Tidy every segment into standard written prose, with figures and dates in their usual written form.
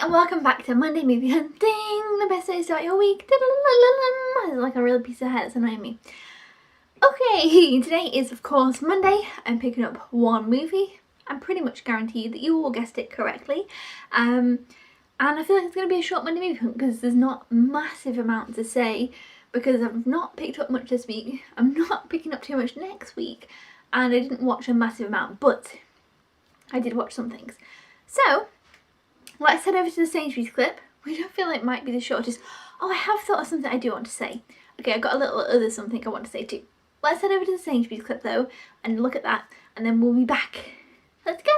And welcome back to Monday Movie Hunting, the best way to start your week. It's like a real piece of hair that's annoying me. Okay, today is of course Monday. I'm picking up one movie. I'm pretty much guaranteed that you all guessed it correctly. And I feel like it's going to be a short Monday movie hunt because there's not massive amount to say because I've not picked up much this week. I'm not picking up too much next week and I didn't watch a massive amount, but I did watch some things. So let's head over to the Sainsbury's clip, which I feel like might be the shortest. Oh, I have thought of something I do want to say. Okay, I've got a little other something I want to say too. Let's head over to the Sainsbury's clip though and look at that and then we'll be back. Let's go!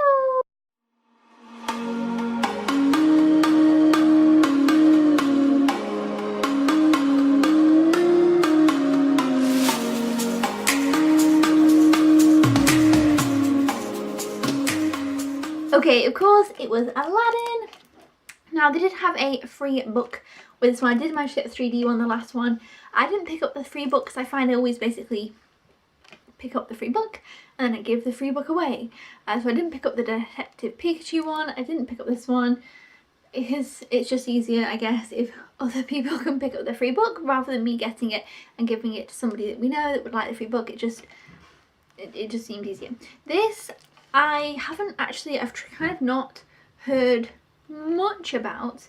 Okay, of course it was Aladdin. Now they did have a free book with this one. I did manage to get the 3D one, the last one. I didn't pick up the free book because I find I always basically pick up the free book and then I give the free book away. So I didn't pick up the Detective Pikachu one. I didn't pick up this one because it's just easier, I guess, if other people can pick up the free book rather than me getting it and giving it to somebody that we know that would like the free book. It just seemed easier. This I've kind of not heard much about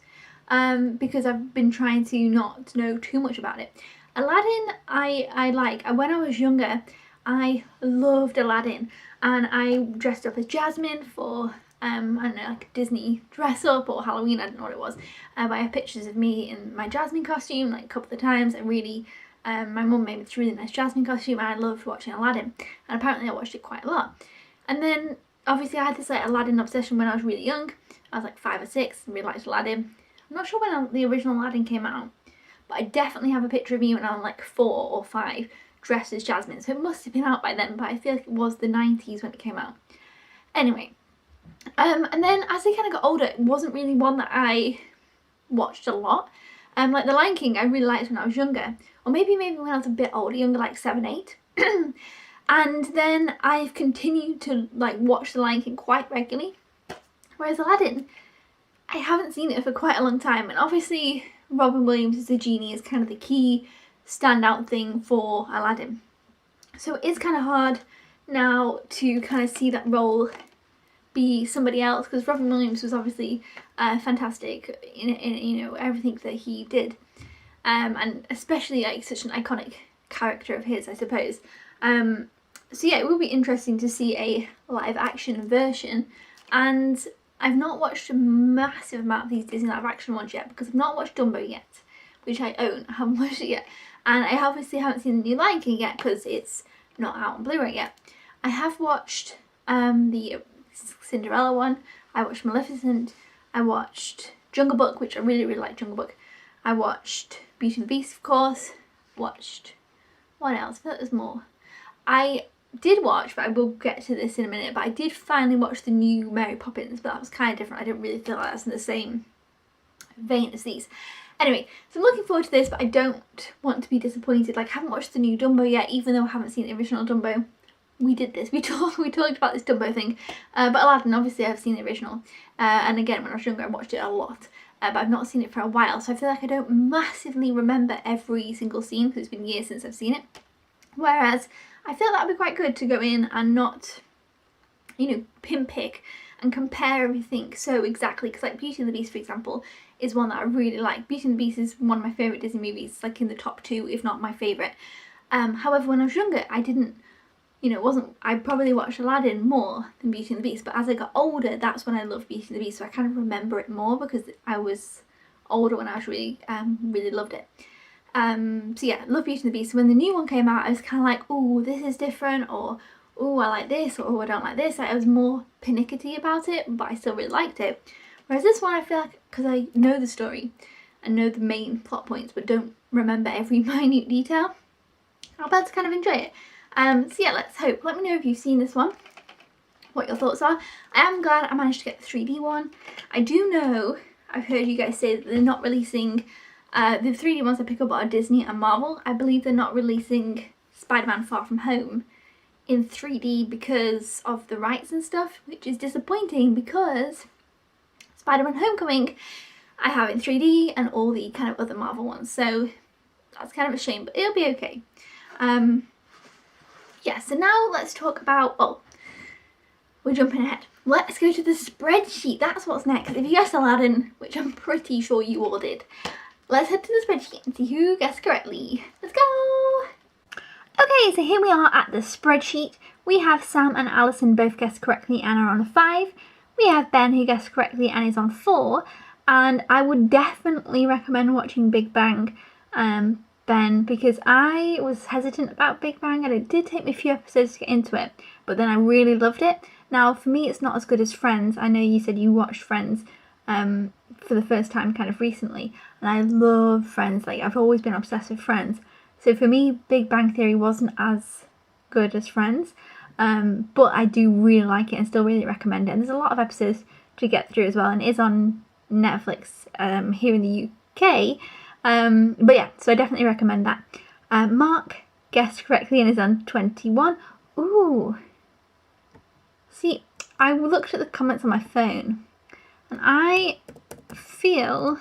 because I've been trying to not know too much about it. Aladdin I like. When I was younger I loved Aladdin and I dressed up as Jasmine for I don't know, like a Disney dress up or Halloween, I don't know what it was, but I have pictures of me in my Jasmine costume like a couple of times. I really my mum made me this really nice Jasmine costume and I loved watching Aladdin, and apparently I watched it quite a lot. And then obviously I had this like Aladdin obsession when I was really young. I was like 5 or 6 and really liked Aladdin. I'm not sure when the original Aladdin came out, but I definitely have a picture of me when I was like 4 or 5 dressed as Jasmine, so it must have been out by then, but I feel like it was the 90s when it came out. Anyway, and then as I kind of got older, it wasn't really one that I watched a lot. Like The Lion King I really liked when I was younger, or maybe when I was a bit older, younger, like 7, 8. And then I've continued to like watch The Lion King quite regularly, whereas Aladdin, I haven't seen it for quite a long time, and obviously Robin Williams as the genie is kind of the key standout thing for Aladdin. So it is kind of hard now to kind of see that role be somebody else, because Robin Williams was obviously fantastic in you know, everything that he did, and especially like such an iconic character of his, I suppose. So yeah, it will be interesting to see a live action version, and I've not watched a massive amount of these Disney live action ones yet because I've not watched Dumbo yet, which I own. I haven't watched it yet, and I obviously haven't seen the new Lion King yet because it's not out on Blu-ray yet. I have watched the Cinderella one, I watched Maleficent, I watched Jungle Book, which I really like Jungle Book. I watched Beauty and the Beast, of course. Watched, what else? I feel like there's more. I did watch, but I will get to this in a minute, but I did finally watch the new Mary Poppins, but that was kind of different. I didn't really feel like that's in the same vein as these. Anyway, so I'm looking forward to this, but I don't want to be disappointed. Like, I haven't watched the new Dumbo yet, even though I haven't seen the original Dumbo. We did this, we talked about this Dumbo thing, but Aladdin, obviously I've seen the original, and again when I was younger I watched it a lot, but I've not seen it for a while, so I feel like I don't massively remember every single scene because it's been years since I've seen it. Whereas I feel that would be quite good to go in and not, you know, pick and compare everything so exactly, because like Beauty and the Beast, for example, is one that I really like. Beauty and the Beast is one of my favourite Disney movies, like in the top 2 if not my favourite. However, when I was younger I didn't, you know, I probably watched Aladdin more than Beauty and the Beast, but as I got older that's when I loved Beauty and the Beast, so I kind of remember it more because I was older when I was really loved it. So yeah, love Beauty and the Beast. So when the new one came out I was kind of like, oh, this is different, or oh, I like this, or oh, I don't like this. I was more pernickety about it, but I still really liked it. Whereas this one I feel like, because I know the story and know the main plot points but don't remember every minute detail, I'll be able to kind of enjoy it. So yeah, let's hope. Let me know if you've seen this one, what your thoughts are. I am glad I managed to get the 3D one. I do know, I've heard you guys say that they're not releasing, the 3D ones I pick up are Disney and Marvel. I believe they're not releasing Spider-Man Far From Home in 3D because of the rights and stuff, which is disappointing because Spider-Man Homecoming I have in 3D and all the kind of other Marvel ones, so that's kind of a shame, but it'll be okay. Yeah, so now let's talk about, we're jumping ahead. Let's go to the spreadsheet. That's what's next. If you guessed Aladdin, which I'm pretty sure you all did, let's head to the spreadsheet and see who guessed correctly. Let's go! Okay, so here we are at the spreadsheet. We have Sam and Alison both guessed correctly and are on a 5. We have Ben who guessed correctly and is on 4. And I would definitely recommend watching Big Bang, Ben, because I was hesitant about Big Bang and it did take me a few episodes to get into it, but then I really loved it. Now, for me, it's not as good as Friends. I know you said you watched Friends for the first time kind of recently, and I love Friends. Like, I've always been obsessed with Friends. So for me, Big Bang Theory wasn't as good as Friends, but I do really like it and still really recommend it. And there's a lot of episodes to get through as well, and it is on Netflix here in the UK. But yeah, so I definitely recommend that. Mark guessed correctly and is on 21. Ooh. See, I looked at the comments on my phone and I feel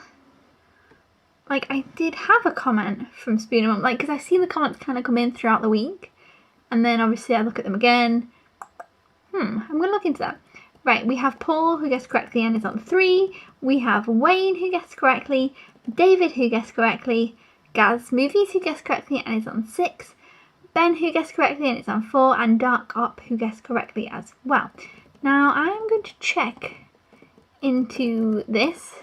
like I did have a comment from Spoon and Mum, like, because I see the comments kind of come in throughout the week and then obviously I look at them again. I'm going to look into that. Right, we have Paul who guessed correctly and is on 3. We have Wayne who guessed correctly, David who guessed correctly, Gaz Movies who guessed correctly and is on 6. Ben who guessed correctly and it's on 4, and Dark Op who guessed correctly as well. Now I'm going to check into this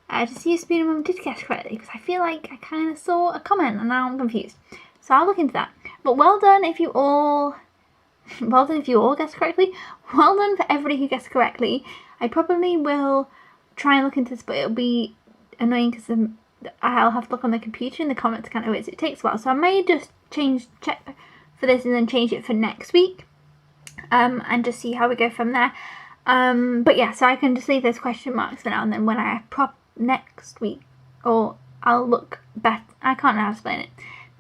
to see if Spoon and Mum did guess correctly, because I feel like I kind of saw a comment and now I'm confused. So I'll look into that. But well done if you all guessed correctly. Well done for everybody who guessed correctly. I probably will try and look into this, but it'll be annoying because I'll have to look on the computer and the comments kind of ways. It takes a while, so I may just check for this and then change it for next week, and just see how we go from there. But yeah, so I can just leave those question marks for now, and then when I next week, or I'll look back. I can't know how to explain it.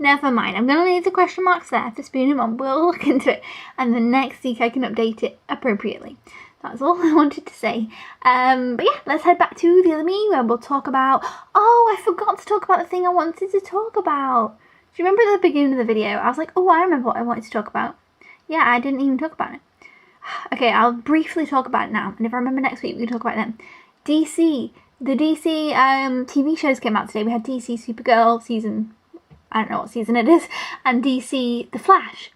Never mind. I'm going to leave the question marks there for Spoon and Mum. We'll look into it, and then next week I can update it appropriately. That's all I wanted to say. But yeah, let's head back to the other me where we'll talk about... Oh, I forgot to talk about the thing I wanted to talk about. Do you remember at the beginning of the video? I was like, oh, I remember what I wanted to talk about. Yeah, I didn't even talk about it. Okay, I'll briefly talk about it now. And if I remember next week, we can talk about it then. DC. The DC TV shows came out today. We had DC Supergirl season... I don't know what season it is. And DC The Flash.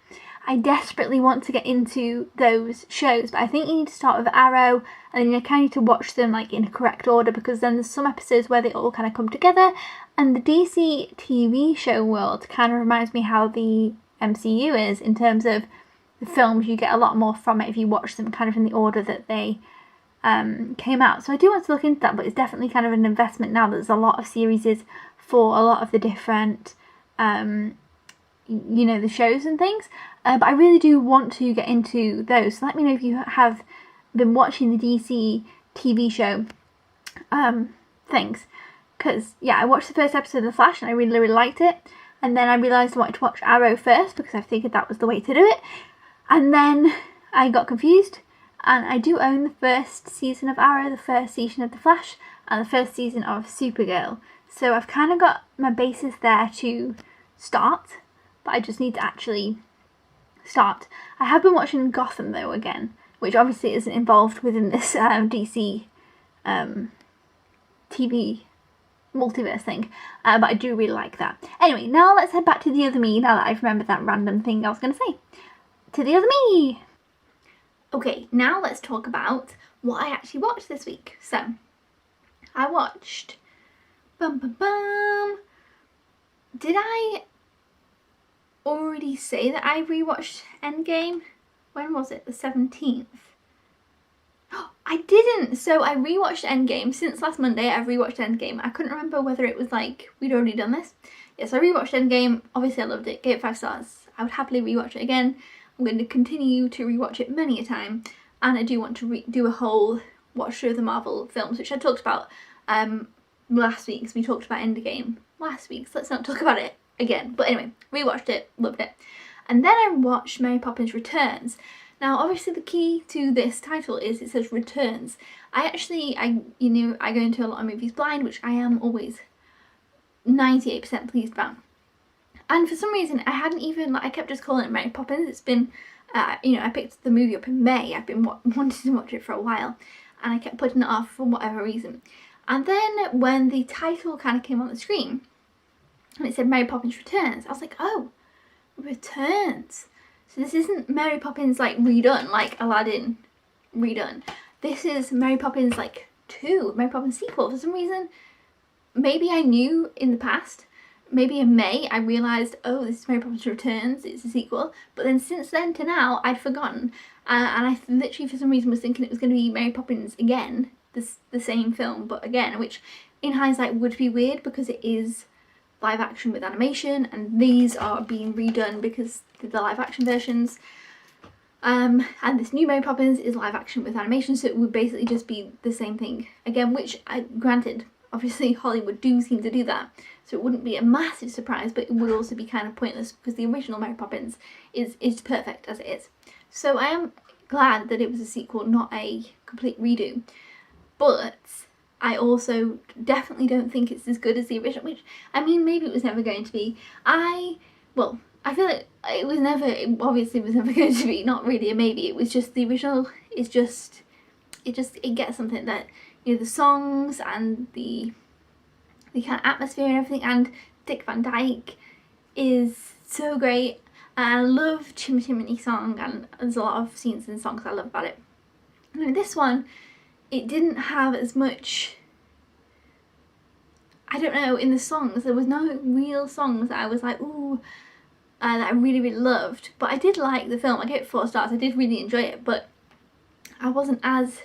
I desperately want to get into those shows, but I think you need to start with Arrow, and then you kind of need to watch them like in a correct order, because then there's some episodes where they all kind of come together, and the DC TV show world kind of reminds me how the MCU is in terms of the films. You get a lot more from it if you watch them kind of in the order that they came out. So I do want to look into that, but it's definitely kind of an investment now that there's a lot of series for a lot of the different you know, the shows and things, but I really do want to get into those. So let me know if you have been watching the DC TV show things, because yeah, I watched the first episode of The Flash and I really, really liked it, and then I realised I wanted to watch Arrow first because I figured that was the way to do it, and then I got confused, and I do own the first season of Arrow, the first season of The Flash, and the first season of Supergirl, so I've kind of got my basis there to start, but I just need to actually start. I have been watching Gotham though again, which obviously isn't involved within this DC TV multiverse thing, but I do really like that. Anyway, now let's head back to the other me, now that I've remembered that random thing I was going to say. To the other me! Okay, now let's talk about what I actually watched this week. So, I watched... Did I already say that I rewatched Endgame? When was it? The 17th? Oh, I didn't! So I rewatched Endgame. Since last Monday I've rewatched Endgame. I couldn't remember whether it was like we'd already done this. Yes, I rewatched Endgame. Obviously I loved it. Gave it 5 stars. I would happily rewatch it again. I'm going to continue to rewatch it many a time. And I do want to do a whole watch through of the Marvel films, which I talked about last week, because we talked about Endgame last week, so let's not talk about it again. But anyway, rewatched it, loved it. And then I watched Mary Poppins Returns. Now obviously the key to this title is it says returns. I go into a lot of movies blind, which I am always 98% pleased about. And for some reason I hadn't even, I kept just calling it Mary Poppins. It's been, I picked the movie up in May. I've been wanting to watch it for a while, and I kept putting it off for whatever reason. And then when the title kind of came on the screen, and it said Mary Poppins Returns, I was like, oh, Returns. So this isn't Mary Poppins like redone, like Aladdin redone. This is Mary Poppins like 2, Mary Poppins sequel. For some reason, maybe I knew in the past, maybe in May I realised, oh, this is Mary Poppins Returns, it's a sequel. But then since then to now, I'd forgotten. And I literally for some reason was thinking it was going to be Mary Poppins again, the same film, but again, which in hindsight would be weird because it is live action with animation, and these are being redone because they're the live action versions. And this new Mary Poppins is live action with animation, so it would basically just be the same thing again, which, granted, obviously Hollywood do seem to do that, so it wouldn't be a massive surprise, but it would also be kind of pointless because the original Mary Poppins is perfect as it is. So I am glad that it was a sequel, not a complete redo, but I also definitely don't think it's as good as the original, which, I mean, maybe it was never going to be. I feel like it obviously was never going to be, not really a maybe, it was just the original is just, it gets something that, the songs and the kind of atmosphere and everything, and Dick Van Dyke is so great, and I love Chim Chimney Song, and there's a lot of scenes and songs I love about it. And this one, it didn't have as much, I don't know, in the songs, there was no real songs that I was like, ooh, that I really, really loved. But I did like the film. I gave it 4 stars. I did really enjoy it, but I wasn't as,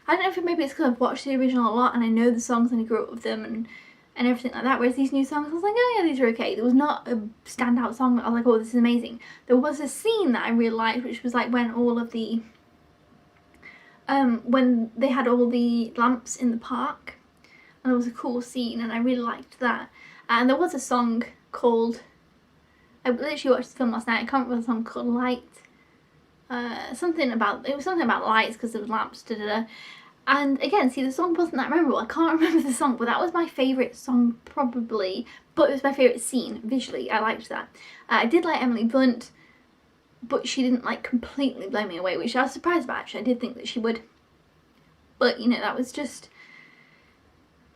I don't know if maybe it's because I've watched the original a lot and I know the songs and I grew up with them and everything like that, whereas these new songs, I was like, oh yeah, these are okay. There was not a standout song that I was like, oh, this is amazing. There was a scene that I really liked, which was like when all of the, when they had all the lamps in the park, and it was a cool scene, and I really liked that. And there was a song called, I literally watched the film last night, I can't remember the song called, Light, something about lights because there was lamps, And again, see, the song wasn't that memorable. I can't remember the song, but that was my favourite song probably, but it was my favourite scene visually. I liked that. I did like Emily Blunt, but she didn't like completely blow me away, which I was surprised about actually. I did think that she would, but that was just,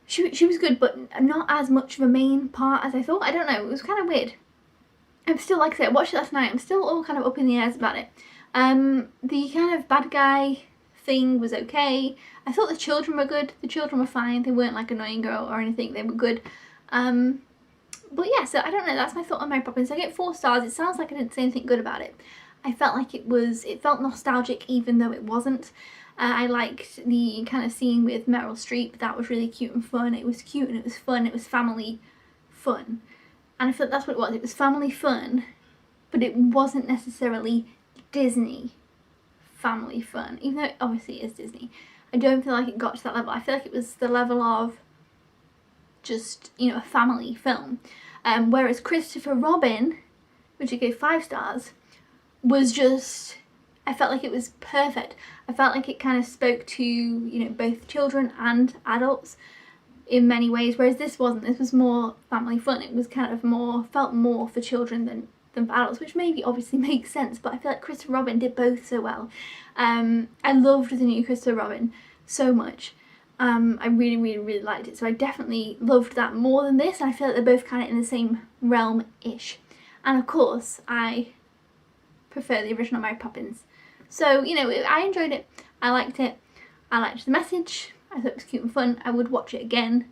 she was good, but not as much of a main part as I thought. I don't know, it was kind of weird. I'm still, like I said, I watched it last night, I'm still all kind of up in the airs about it. The kind of bad guy thing was okay. I thought the children were good. The children were fine. They weren't like annoying or anything. They were good. But yeah, so I don't know. That's my thought on Mary Poppins. I get 4 stars. It sounds like I didn't say anything good about it. I felt like it felt nostalgic even though it wasn't. I liked the kind of scene with Meryl Streep. That was really cute and fun. It was cute and it was fun. It was family fun. And I feel like that's what it was. It was family fun, but it wasn't necessarily Disney family fun, even though obviously it is Disney. I don't feel like it got to that level. I feel like it was the level of just, a family film. Whereas Christopher Robin, which I gave 5 stars, was just, I felt like it was perfect. I felt like it kind of spoke to, both children and adults in many ways, whereas this wasn't. This was more family fun. It was kind of felt more for children than for adults, which maybe obviously makes sense, but I feel like Christopher Robin did both so well. I loved the new Christopher Robin so much. I really, really, really liked it, so I definitely loved that more than this, and I feel like they're both kind of in the same realm-ish. And of course, I prefer the original Mary Poppins. So, I enjoyed it, I liked it, I liked the message, I thought it was cute and fun, I would watch it again.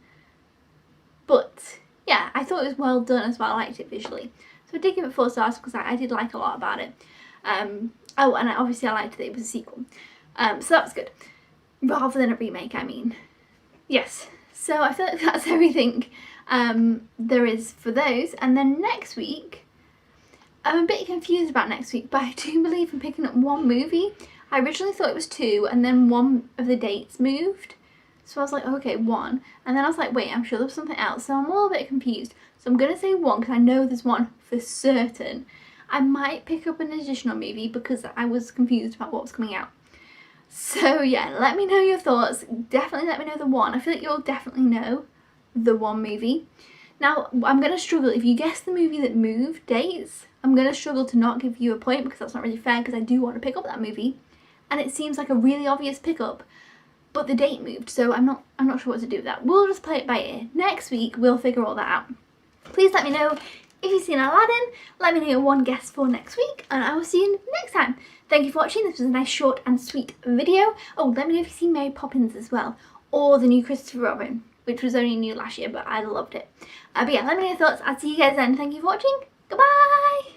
But, yeah, I thought it was well done as well, I liked it visually. So I did give it 4 stars because I did like a lot about it. Oh, and obviously I liked that it was a sequel. So that was good. Rather than a remake, I mean. Yes. So I feel like that's everything there is for those. And then next week, I'm a bit confused about next week, but I do believe I'm picking up 1 movie. I originally thought it was 2, and then 1 of the dates moved. So I was like, okay, 1. And then I was like, wait, I'm sure there was something else. So I'm all a bit confused. So I'm going to say 1 because I know there's 1 for certain. I might pick up an additional movie because I was confused about what was coming out. So yeah, let me know your thoughts. Definitely let me know the one. I feel like you'll definitely know the one movie. Now, I'm going to struggle, if you guess the movie that moved dates, I'm going to struggle to not give you a point because that's not really fair because I do want to pick up that movie. And it seems like a really obvious pickup, but the date moved, so I'm not sure what to do with that. We'll just play it by ear. Next week, we'll figure all that out. Please let me know if you've seen Aladdin. Let me know your one guess for next week, and I will see you next time. Thank you for watching. This was a nice short and sweet video. Oh, let me know if you've seen Mary Poppins as well, or the new Christopher Robin, which was only new last year, but I loved it. But yeah, let me know your thoughts. I'll see you guys then. Thank you for watching. Goodbye!